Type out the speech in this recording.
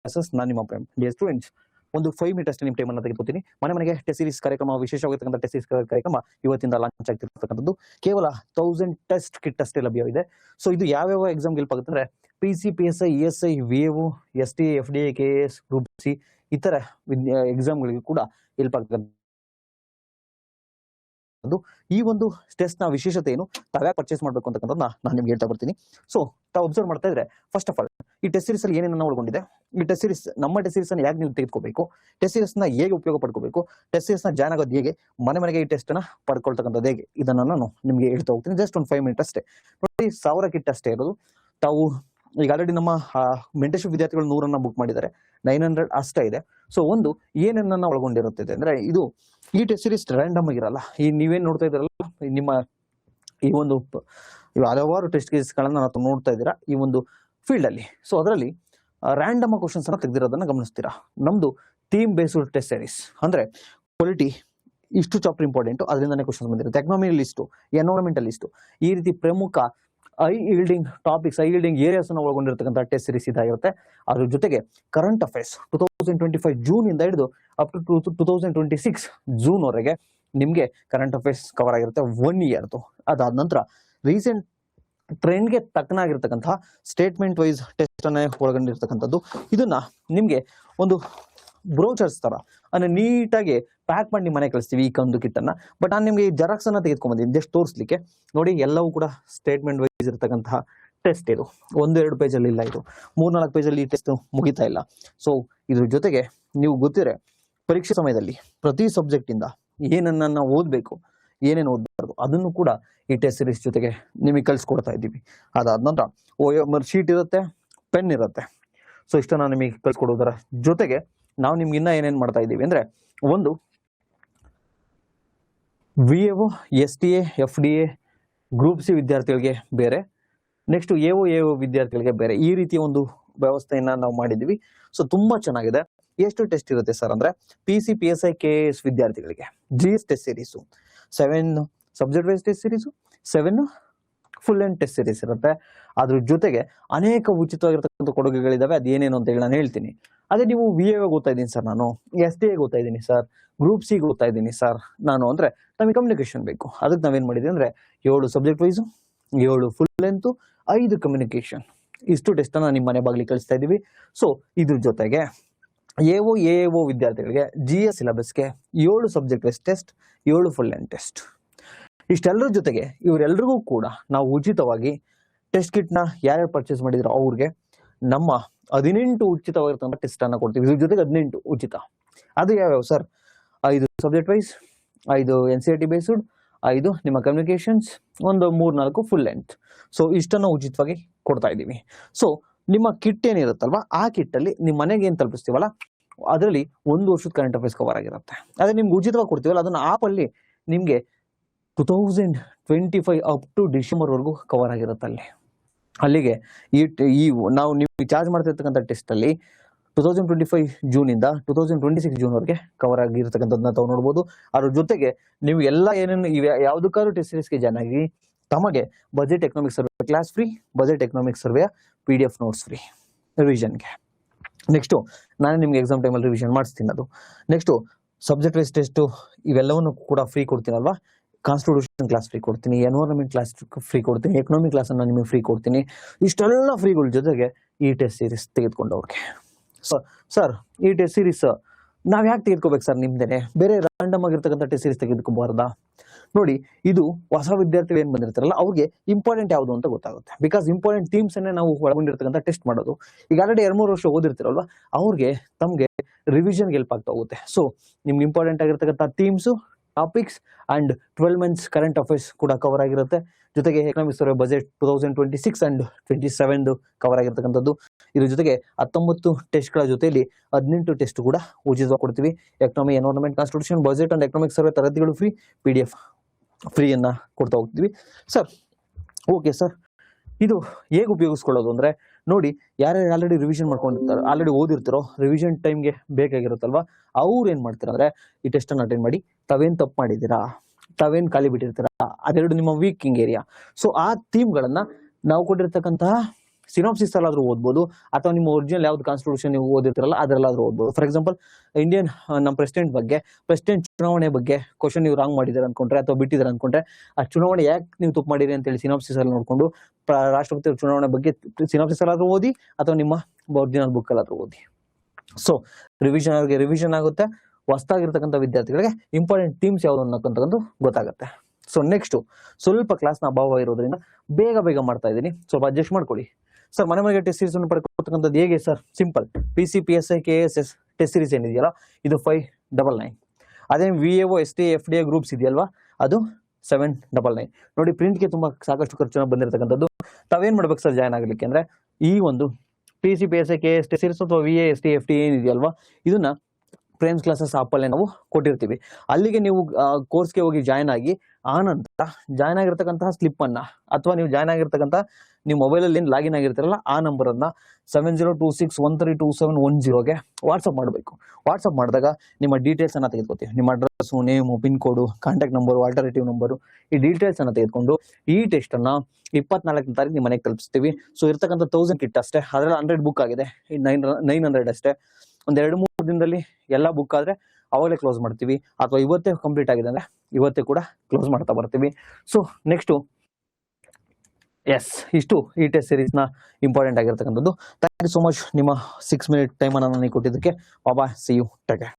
Classes. ನಾನು ನಿಮ್ಮ dear students, ಒಂದು 5 ಮಿನಿಟ್ ಅಷ್ಟೇ ನಿಮ್ಮ ಟೈಮ್ ಅನ್ನು ತೆಗೆದುಕೊತೀನಿ. ಮನೆಗೆ ಟೆಸ್ಟ್ ಸೀರೀಸ್ ಕಾರ್ಯಕ್ರಮ, ವಿಶೇಷವಾಗಿರ್ತಕ್ಕಂಥ ಟೆಸ್ಟ್ ಸೀರೀಸ್ ಕಾರ್ಯಕ್ರಮ ಇವತ್ತಿಂದ ಲಾಂಚ್ ಆಗ್ತಿರ್ತಕ್ಕಂಥದ್ದು. ಕೇವಲ 1000 ಟೆಸ್ಟ್ ಕಿಟ್ ಅಷ್ಟೇ ಲಭ್ಯವಿದೆ. ಸೊ ಇದು ಯಾವ್ಯಾವ ಎಕ್ಸಾಮ್ಗೆ ಹೆಲ್ಪ್ ಆಗುತ್ತೆ ಅಂದ್ರೆ PC, PSI, ESI, VAO, STA, FDA, KAS, group C ಇತರ ಎಕ್ಸಾಮ್ಗಳಿಗೆ ಕೂಡ ಹೆಲ್ಪ್ ಆಗ್ತದೆ. ಈ ಒಂದು ಟೆಸ್ಟ್ ನ ವಿಶೇಷತೆ ಏನು, ತಾವ್ಯಾಕೆ ಪರ್ಚೇಸ್ ಮಾಡಬೇಕು ಅಂತಕ್ಕಂಥದ್ದನ್ನ ನಾನು ನಿಮ್ಗೆ ಹೇಳ್ತಾ ಬರ್ತೀನಿ. ಸೊ ತಾವು ಅಬ್ಸರ್ವ್ ಮಾಡ್ತಾ ಇದ್ರೆ, ಫಸ್ಟ್ ಆಫ್ ಆಲ್ ಈ ಟೆಸ್ಟ್ ಸೀರೀಸ್ ಅಲ್ಲಿ ಏನೇನನ್ನ ಒಳಗೊಂಡಿದೆ, ಈ ಟೆಸ್ಟ್ ಸೀರೀಸ್ ನಮ್ಮ ಟೆಸ್ಟ್ ಸೀರೀಸ್ ಅನ್ನು ಯಾಕೆ ನೀವು ತೆಗೆದುಕೋಬೇಕು, ಟೆಸ್ಟ್ ಸೀರೀಸ್ ನ ಹೇಗೆ ಉಪಯೋಗ ಪಡ್ಕೋಬೇಕು, ಟೆಸ್ಟ್ ಸೀರೀಸ್ ನ ಜಾಯ್ನ್ ಆಗೋದು ಹೇಗೆ, ಮನೆಗೆ ಈ ಟೆಸ್ಟ್ ನ ಪಡ್ಕೊಳ್ತಕ್ಕಂಥದ್ದು ಹೇಗೆ, ಇದನ್ನ ನಾನು ನಿಮ್ಗೆ ಹೇಳ್ತಾ ಹೋಗ್ತೀನಿ. ಜಸ್ಟ್ ಒಂದು 5 ಮಿನಿಟ್ ಅಷ್ಟೇ ನೋಡಿ. 1000 ಕಿಟ್ ಅಷ್ಟೇ ಇರೋದು. ತಾವು ಈಗ ಆಲ್ರೆಡಿ ನಮ್ಮ ಮೆಂಟರ್ಶಿಪ್ ವಿದ್ಯಾರ್ಥಿಗಳು 100 ಬುಕ್ ಮಾಡಿದ್ದಾರೆ, 900 ಅಷ್ಟೇ ಇದೆ. ಸೊ ಒಂದು ಏನನ್ನ ಒಳಗೊಂಡಿರುತ್ತದೆ ಅಂದ್ರೆ, ಇದು ಈ ಟೆಸ್ಟ್ ಸೀರೀಸ್ ರ್ಯಾಂಡಮ್ ಆಗಿರಲ್ಲ. ಈ ನೀವೇನ್ ನೋಡ್ತಾ ಇದ್ದೀರಲ್ಲ, ನಿಮ್ಮ ಈ ಒಂದು ಹಲವಾರು ಟೆಸ್ಟ್ ಕೇಸ್ಗಳನ್ನ ನಾವು ನೋಡ್ತಾ ಇದ್ದೀರಾ ಈ ಒಂದು ಫೀಲ್ಡ್ ಅಲ್ಲಿ. ಸೊ ಅದರಲ್ಲಿ ರ್ಯಾಂಡಮ್ ಕ್ವಶನ್ಸ್ ಅನ್ನ ತೆಗೆದಿರೋದನ್ನ ಗಮನಿಸ್ತೀರಾ. ನಮ್ದು ಥೀಮ್ ಬೇಸ್ಡ್ ಟೆಸ್ಟ್ ಸೀರೀಸ್ ಅಂದ್ರೆ ಪೊಲಿಟಿ ಇಷ್ಟು ಚಾಪ್ಟರ್ ಇಂಪಾರ್ಟೆಂಟ್, ಅದರಿಂದನೇ ಕ್ವಶನ್ಸ್ ಬಂದಿರುತ್ತೆ. ಎಕನಾಮಿ ಲಿಸ್ಟು, ಎನ್ವೈರನ್ಮೆಂಟಲ್ ಲಿಸ್ಟು, ಈ ರೀತಿ ಪ್ರಮುಖ high yielding topics, high yielding areas ಅನ್ನು ಒಳಗೊಂಡಿರ್ತಕ್ಕಂಥ ಟೆಸ್ಟ್ ಸೀರೀಸ್ ಇದಾಗಿರುತ್ತೆ. ಅದ್ರ ಜೊತೆಗೆ ಕರೆಂಟ್ ಅಫೇರ್ಸ್ 2025 ಜೂನ್ ಇಂದ ಹಿಡಿದು ಅಪ್ ಟು 2026 ಜೂನ್ ವರೆಗೆ ನಿಮ್ಗೆ ಕರೆಂಟ್ ಅಫೇರ್ಸ್ ಕವರ್ ಆಗಿರುತ್ತೆ 1 ಇಯರ್ದು. ಅದಾದ ನಂತರ ರೀಸೆಂಟ್ ಟ್ರೆಂಡ್ಗೆ ತಕ್ಕನಾಗಿರ್ತಕ್ಕಂತಹ ಸ್ಟೇಟ್ಮೆಂಟ್ ವೈಸ್ ಟೆಸ್ಟ್ ಅನ್ನ ಒಳಗೊಂಡಿರ್ತಕ್ಕಂಥದ್ದು. ಇದನ್ನ ನಿಮ್ಗೆ ಒಂದು ಬ್ರೋಚರ್ಸ್ ತರ ಅಂದ್ರೆ ನೀಟಾಗಿ ಪ್ಯಾಕ್ ಮಾಡಿ ನಿಮ್ಮ ಮನೆ ಕಳಿಸ್ತೀವಿ ಈ ಒಂದು ಕಿಟ್ ಅನ್ನ. ಬಟ್ ನಾನು ನಿಮ್ಗೆ ಜೆರಾಕ್ಸ್ ಅನ್ನ ತೆಗೆದುಕೊಂಡ್ಬಂದಿದ್ದೀನಿ ಜಸ್ಟ್ ತೋರಿಸ್ಲಿಕ್ಕೆ. ನೋಡಿ, ಎಲ್ಲವೂ ಕೂಡ ಸ್ಟೇಟ್ಮೆಂಟ್ ವೈಸ್ ಇರತಕ್ಕಂತಹ ಟೆಸ್ಟ್. ಇದು 1-2 ಪೇಜಲ್ಲಿ ಇಲ್ಲ, ಇದು 3-4 ಪೇಜಲ್ಲಿ ಈ ಟೆಸ್ಟ್ ಮುಗಿತಾ ಇಲ್ಲ. ಸೊ ಇದ್ರ ಜೊತೆಗೆ ನೀವು ಗೊತ್ತಿದ್ರೆ ಪರೀಕ್ಷೆ ಸಮಯದಲ್ಲಿ ಪ್ರತಿ ಸಬ್ಜೆಕ್ಟ್ ಇಂದ ಏನನ್ನ ಓದ್ಬೇಕು, ಏನೇನು ಓದಬಾರ್ದು ಅದನ್ನು ಕೂಡ ಈ ಟೆಸ್ಟ್ ಸೀರೀಸ್ ಜೊತೆಗೆ ನಿಮಗೆ ಕಳ್ಸಿಕೊಡ್ತಾ ಇದ್ದೀವಿ. ಅದಾದ ನಂತರ OMR ಶೀಟ್ ಇರುತ್ತೆ, ಪೆನ್ ಇರುತ್ತೆ. ಸೊ ಇಷ್ಟನ್ನ ನಿಮಗೆ ಕಳ್ಸಿಕೊಡೋದರ ಜೊತೆಗೆ ನಾವು ನಿಮ್ಗೆ ಇನ್ನ ಏನೇನ್ ಮಾಡ್ತಾ ಇದ್ದೀವಿ ಅಂದ್ರೆ, ಒಂದು VAO, STA, FDA, group C ವಿದ್ಯಾರ್ಥಿಗಳಿಗೆ ಬೇರೆ, ನೆಕ್ಸ್ಟ್ AO ವಿದ್ಯಾರ್ಥಿಗಳಿಗೆ ಬೇರೆ, ಈ ರೀತಿಯ ಒಂದು ವ್ಯವಸ್ಥೆಯನ್ನ ನಾವು ಮಾಡಿದ್ದೀವಿ. ಸೊ ತುಂಬಾ ಚೆನ್ನಾಗಿದೆ. ಎಷ್ಟು ಟೆಸ್ಟ್ ಇರುತ್ತೆ ಸರ್ ಅಂದ್ರೆ, PC, PSI, KAS ವಿದ್ಯಾರ್ಥಿಗಳಿಗೆ GS test series 7 subject wise test series, 7 full and test series ಇರುತ್ತೆ. ಅದ್ರ ಜೊತೆಗೆ ಅನೇಕ ಉಚಿತವಾಗಿರ್ತಕ್ಕಂಥ ಕೊಡುಗೆಗಳಿದಾವೆ. ಅದೇನೇನು ಅಂತ ಹೇಳಿ ನಾನು ಹೇಳ್ತೀನಿ. ಅದೇ ನೀವು VAO ಓದ್ತಾ ಇದ್ದೀನಿ ಸರ್, ನಾನು STA ಓದ್ತಾ ಇದ್ದೀನಿ ಸರ್, ಗ್ರೂಪ್ ಸಿ ಓದ್ತಾ ಇದ್ದೀನಿ ಸರ್ ನಾನು ಅಂದ್ರೆ, ನಮಗೆ ಕಮ್ಯುನಿಕೇಶನ್ ಬೇಕು. ಅದಕ್ಕೆ ನಾವೇನ್ ಮಾಡಿದ್ವಿ ಅಂದ್ರೆ 7 subject wise, 7 full length, 5 communication, ಇಷ್ಟು ಟೆಸ್ಟ್ ಅನ್ನ ನಿಮ್ಮ ಮನೆ ಬಾಗಿಲಿಗೆ ಕಳಿಸ್ತಾ ಇದೀವಿ. ಸೊ ಇದ್ರ ಜೊತೆಗೆ AO ವಿದ್ಯಾರ್ಥಿಗಳಿಗೆ GS ಸಿಲೆಬಸ್ಗೆ 7 subject wise test, 7 full length test. ಇಷ್ಟೆಲ್ಲರ ಜೊತೆಗೆ ಇವರೆಲ್ಲರಿಗೂ ಕೂಡ ನಾವು ಉಚಿತವಾಗಿ ಟೆಸ್ಟ್ ಕಿಟ್ ನ ಯಾರ್ಯಾರು ಪರ್ಚೇಸ್ ಮಾಡಿದ್ರು ಅವ್ರಿಗೆ ನಮ್ಮ 18 ಉಚಿತವಾಗಿರ್ತಕ್ಕಂಥ ಟೆಸ್ಟ್ ಅನ್ನ ಕೊಡ್ತೀವಿ. ಇದ್ರ ಜೊತೆಗೆ 18 ಉಚಿತ. ಅದು ಯಾವ್ಯಾವ sir? 5 subject wise, 5 NCERT based, 5 ನಿಮ್ಮ ಕಮ್ಯುನಿಕೇಶನ್ಸ್, ಒಂದು 3-4 ಫುಲ್ ಲೆಂತ್. ಸೊ ಇಷ್ಟನ್ನ ಉಚಿತವಾಗಿ ಕೊಡ್ತಾ ಇದ್ದೀವಿ. ಸೊ ನಿಮ್ಮ ಕಿಟ್ ಏನಿರುತ್ತಲ್ವಾ, ಆ ಕಿಟ್ ಅಲ್ಲಿ ನಿಮ್ಮ ಮನೆಗೆ ಏನ್ ತಲುಪಿಸ್ತೀವಲ್ಲ, ಅದರಲ್ಲಿ 1 ವರ್ಷದ ಕರೆಂಟ್ ಅಫೇರ್ಸ್ ಕವರ್ ಆಗಿರುತ್ತೆ. ಅದೇ ನಿಮ್ಗೆ ಉಚಿತವಾಗಿ ಕೊಡ್ತೀವಲ್ಲ, ಅದನ್ನ ಆಪ್ ಅಲ್ಲಿ ನಿಮ್ಗೆ 2025 ಅಪ್ ಟು ಡಿಸೆಂಬರ್ ವರೆಗೂ ಕವರ್ ಆಗಿರುತ್ತೆ. ಅಲ್ಲಿಗೆ ಈ ನಾವು ನೀವು ಚಾರ್ಜ್ ಮಾಡ್ತಿರ್ತಕ್ಕಂಥ ಟೆಸ್ಟ್ ಅಲ್ಲಿ 2025 ಜೂನ್ ಇಂದ 2026 ಜೂನ್ ವರೆಗೆ ಕವರ್ ಆಗಿರ್ತಕ್ಕಂಥದ್ದನ್ನ ತಾವು ನೋಡ್ಬೋದು. ಅದ್ರ ಜೊತೆಗೆ ನೀವು ಎಲ್ಲ ಏನೇನು ಯಾವ್ದಕ್ಕಾದ್ರೂ ಟೆಸ್ಟ್ ಸೀರೀಸ್ಗೆ ಜಾಯ್ನ್ ಆಗಿ ತಮಗೆ budget economic survey class free, budget economic survey PDF notes free ರಿವಿಷನ್ಗೆ. ನೆಕ್ಸ್ಟ್ ನಾನು ನಿಮ್ಗೆ ಎಕ್ಸಾಮ್ ಟೈಮಲ್ಲಿ ರಿವಿಷನ್ ಮಾಡಿಸ್ತೀನಿ. ಅದು ನೆಕ್ಸ್ಟ್ ಸಬ್ಜೆಕ್ಟ್ ವೈಸ್ ಟೆಸ್ಟ್ ಇವೆಲ್ಲವನ್ನು ಕೂಡ ಫ್ರೀ ಕೊಡ್ತೀನಲ್ವಾ. ಕಾನ್ಸ್ಟಿಟ್ಯೂಷನ್ ಕ್ಲಾಸ್ ಫ್ರೀ ಕೊಡ್ತೀನಿ, ಎನ್ವೈರನ್ಮೆಂಟ್ ಕ್ಲಾಸ್ ಫ್ರೀ ಕೊಡ್ತೀನಿ, ಎಕನಾಮಿಕ್ ಕ್ಲಾಸ್ ಅನ್ನ ನಿಮಗೆ ಫ್ರೀ ಕೊಡ್ತೀನಿ. ಇಷ್ಟೆಲ್ಲ ಫ್ರೀಗಳ ಜೊತೆಗೆ ಈ ಟೆಸ್ಟ್ ಸೀರೀಸ್ ತೆಗೆದುಕೊಂಡವ್ರಿಗೆ ಸರ್ ಈ ಟೆಸ್ಟ್ ಸೀರೀಸ್ ನಾವ್ ಯಾಕೆ ತೆಗೆದುಕೋಬೇಕು ಸರ್ ನಿಮ್ದೇನೆ, ಬೇರೆ ರ್ಯಾಂಡಮ್ ಆಗಿರ್ತಕ್ಕಂಥ ಟೆಸ್ಟ್ ಸೀರೀಸ್ ತೆಗೆದುಕೋಬಾರ್ದಾ? ನೋಡಿ, ಇದು ಹೊಸ ವಿದ್ಯಾರ್ಥಿಗಳು ಏನ್ ಬಂದಿರ್ತಾರಲ್ಲ ಅವ್ರಿಗೆ ಇಂಪಾರ್ಟೆಂಟ್ ಯಾವುದು ಅಂತ ಗೊತ್ತಾಗುತ್ತೆ. ಬಿಕಾಸ್ ಇಂಪಾರ್ಟೆಂಟ್ ಥೀಮ್ಸ್ ಅನ್ನೇ ನಾವು ಒಳಗೊಂಡಿರ್ತಕ್ಕಂಥ ಟೆಸ್ಟ್ ಮಾಡೋದು. ಈಗ ಆಲ್ರೆಡಿ 2-3 ವರ್ಷ ಓದಿರ್ತಿರಲ್ವಾ, ಅವ್ರಿಗೆ ತಮ್ಗೆ ರಿವಿಷನ್ಗೆ ಹೆಲ್ಪ್ ಆಗ್ತಾ ಹೋಗುತ್ತೆ. ಸೊ ನಿಮ್ಗೆ ಇಂಪಾರ್ಟೆಂಟ್ ಆಗಿರ್ತಕ್ಕಂಥ themes, topics and 12 months current affairs ಕೂಡ ಕವರ್ ಆಗಿರುತ್ತೆ. ಜೊತೆಗೆ economic survey budget 2026 and 27 cover ಆಗಿರ್ತಕ್ಕಂಥದ್ದು. ಇದ್ರ ಜೊತೆಗೆ 19 ಟೆಸ್ಟ್ಗಳ ಜೊತೆಯಲ್ಲಿ 18 ಟೆಸ್ಟ್ ಕೂಡ ಉಚಿತವಾಗಿ ಕೊಡ್ತೀವಿ. Economy, environment, constitution, budget and economic survey ತರಗತಿಗಳು ಫ್ರೀ, PDF ಫ್ರೀ ಅನ್ನ ಕೊಡ್ತಾ ಹೋಗ್ತೀವಿ. ಸರ್ ಓಕೆ ಸರ್, ಇದು ಹೇಗೆ ಉಪಯೋಗಿಸ್ಕೊಳ್ಳೋದು ಅಂದ್ರೆ, ನೋಡಿ ಯಾರ್ಯಾರು ಆಲ್ರೆಡಿ ರಿವಿಷನ್ ಮಾಡ್ಕೊಂಡಿರ್ತಾರೆ, ಆಲ್ರೆಡಿ ಓದಿರ್ತಾರೋ, ರಿವಿಷನ್ ಟೈಮ್ಗೆ ಬೇಕಾಗಿರುತ್ತಲ್ವಾ, ಅವ್ರು ಏನ್ ಮಾಡ್ತಾರೆ ಅಂದ್ರೆ ಈ ಟೆಸ್ಟ್ ಅನ್ನು ಅಟೆಂಡ್ ಮಾಡಿ ತಾವೇನ್ ತಪ್ಪು ಮಾಡಿದ್ದೀರಾ, ತಾವೇನ್ ಖಾಲಿ ಬಿಟ್ಟಿರ್ತೀರಾ, ಅದೆರಡು ನಿಮ್ಮ ವೀಕಿಂಗ್ ಏರಿಯಾ. ಸೊ ಆ ಥೀಮ್ಗಳನ್ನ ನಾವು ಕೊಟ್ಟಿರ್ತಕ್ಕಂತಹ ಸಿನಾಪ್ಸಿಸ್ ಅಲ್ಲಾದ್ರೂ ಓದ್ಬೋದು, ಅಥವಾ ನಿಮ್ಮ ಒರಿಜಿನಲ್ ಯಾವ್ದು ಕಾನ್ಸ್ಟಿಟ್ಯೂಷನ್ ನೀವು ಓದಿರ್ತಿರಲ್ಲ ಅದರಲ್ಲಾದ್ರೂ ಓದ್ಬೋದು. ಫಾರ್ ಎಕ್ಸಾಂಪಲ್ ಇಂಡಿಯನ್ ನಮ್ಮ ಪ್ರೆಸಿಡೆಂಟ್ ಚುನಾವಣೆ ಬಗ್ಗೆ ಕ್ವಶನ್ ನೀವು ರಾಂಗ್ ಮಾಡಿದಾರೆ ಅನ್ಕೊಂಡ್ರೆ ಅಥವಾ ಬಿಟ್ಟಿದ್ದಾರೆ ಅನ್ಕೊಂಡ್ರೆ ಆ ಚುನಾವಣೆ ಯಾಕೆ ನೀವು ತಪ್ಪು ಮಾಡಿರಿ ಅಂತ ಹೇಳಿ ಸಿನಾಪ್ಸಿಸ್ ಅಲ್ಲಿ ನೋಡ್ಕೊಂಡು ರಾಷ್ಟ್ರಪತಿ ಚುನಾವಣೆ ಬಗ್ಗೆ ಸಿನಾಪ್ಸಿಸ್ ಅಲ್ಲಾದ್ರೂ ಓದಿ ಅಥವಾ ನಿಮ್ಮ ಒರಿಜಿನಲ್ ಬುಕ್ ಅಲ್ಲಾದ್ರೂ ಓದಿ. ಸೊ ರಿವಿಷನ್ ಆಗುತ್ತೆ, ಹೊಸದಾಗಿರ್ತಕ್ಕಂಥ ವಿದ್ಯಾರ್ಥಿಗಳಿಗೆ ಇಂಪಾರ್ಟೆಂಟ್ ಥೀಮ್ಸ್ ಯಾವ್ದು ಅನ್ನೋಕ್ಕಂತಕ್ಕಂಥ ಗೊತ್ತಾಗುತ್ತೆ. ಸೊ ನೆಕ್ಸ್ಟ್ ಸ್ವಲ್ಪ ಕ್ಲಾಸ್ನ ಅಭಾವ ಇರೋದ್ರಿಂದ ಬೇಗ ಮಾಡ್ತಾ ಇದ್ದೀನಿ, ಸ್ವಲ್ಪ ಅಡ್ಜಸ್ಟ್ ಮಾಡ್ಕೊಳ್ಳಿ. ಸರ್ ಮನೆಗೆ ಟೆಸ್ಟ್ ಸೀರೀಸ್ ಪಡ್ಕೊಳ್ತಕ್ಕಂಥದ್ದು ಹೇಗೆ sir? Simple, PCPSI KSS test series ಏನಿದೆಯಲ್ಲ ಇದು 599. ಅದೇ VAO STA FDA ಗ್ರೂಪ್ಸ್ ಇದೆಯಲ್ವಾ ಅದು 799. ನೋಡಿ ಪ್ರಿಂಟ್ಗೆ ತುಂಬಾ ಸಾಕಷ್ಟು ಖರ್ಚು ಬಂದಿರತಕ್ಕಂಥದ್ದು. ತಾವೇನ್ ಮಾಡ್ಬೇಕು ಸರ್ ಜಾಯ್ನ್ ಆಗ್ಲಿಕ್ಕೆ ಅಂದ್ರೆ ಈ ಒಂದು PCPSI KSS ಟೆಸ್ಟ್ ಸೀರೀಸ್ ಅಥವಾ VA STA FDA ಏನಿದೆಯಲ್ವಾ ಇದನ್ನ ಫ್ರೇಮ್ಸ್ ಕ್ಲಾಸಸ್ ಆಪಲ್ಲೇ ನಾವು ಕೊಟ್ಟಿರ್ತೀವಿ. ಅಲ್ಲಿಗೆ ನೀವು ಕೋರ್ಸ್ಗೆ ಹೋಗಿ ಜಾಯ್ನ್ ಆಗಿ ಆನಂತರ ಜಾಯ್ನ್ ಆಗಿರ್ತಕ್ಕಂತಹ ಸ್ಲಿಪ್ ಅನ್ನ ಅಥವಾ ನೀವು ಜಾಯ್ನ್ ಆಗಿರ್ತಕ್ಕಂಥ ನೀವು ಮೊಬೈಲಲ್ಲಿ ಏನು ಲಾಗಿನ್ ಆಗಿರ್ತಾರಲ್ಲ ಆ ನಂಬರನ್ನ 7026132710ಗೆ ವಾಟ್ಸಪ್ ಮಾಡಬೇಕು. ವಾಟ್ಸಪ್ ಮಾಡಿದಾಗ ನಿಮ್ಮ ಡೀಟೇಲ್ಸ್ ಅನ್ನ ತೆಗೆದುಕೊತೀವಿ. ನಿಮ್ಮ ಅಡ್ರೆಸ್, ನೇಮು, ಪಿನ್ ಕೋಡು, ಕಾಂಟ್ಯಾಕ್ಟ್ ನಂಬರು, ಆಲ್ಟರ್ನೇಟಿವ್ ನಂಬರು, ಈ ಡೀಟೇಲ್ಸ್ ಅನ್ನ ತೆಗೆದುಕೊಂಡು ಈ ಟೆಸ್ಟ್ ಅನ್ನ 24ನೇ ತಾರೀಕು ನಿಮ್ಮ ಮನೆಗೆ ತಲುಪಿಸ್ತೀವಿ. ಸೊ ಇರ್ತಕ್ಕಂಥ 1000 ಕಿಟ್ ಅಷ್ಟೇ, ಅದರಲ್ಲಿ 100 ಬುಕ್ ಆಗಿದೆ, 900 ಅಷ್ಟೇ. ಒಂದ್ 2-3 ದಿನದಲ್ಲಿ ಎಲ್ಲ ಬುಕ್ ಆದ್ರೆ ಅವಾಗಲೇ ಕ್ಲೋಸ್ ಮಾಡ್ತೀವಿ, ಅಥವಾ ಇವತ್ತೇ ಕಂಪ್ಲೀಟ್ ಆಗಿದೆ ಅಂದ್ರೆ ಇವತ್ತೇ ಕೂಡ ಕ್ಲೋಸ್ ಮಾಡ್ತಾ ಬರ್ತೀವಿ. ಸೊ ನೆಕ್ಸ್ಟ್ ಇಷ್ಟು ಈ ಟೆಸ್ಟ್ ಸೀರೀಸ್ ನ ಇಂಪಾರ್ಟೆಂಟ್ ಆಗಿರ್ತಕ್ಕಂಥದ್ದು. ಥ್ಯಾಂಕ್ ಯು ಸೋ ಮಚ್ ನಿಮ್ಮ 6 ಮಿನಿಟ್ ಟೈಮ್ ಅನ್ನು ನನಗೆ ಕೊಟ್ಟಿದ್ದಕ್ಕೆ. ಬಾಬಾ, ಸಿ ಯು, ಟೇಕ್ ಕೇರ್.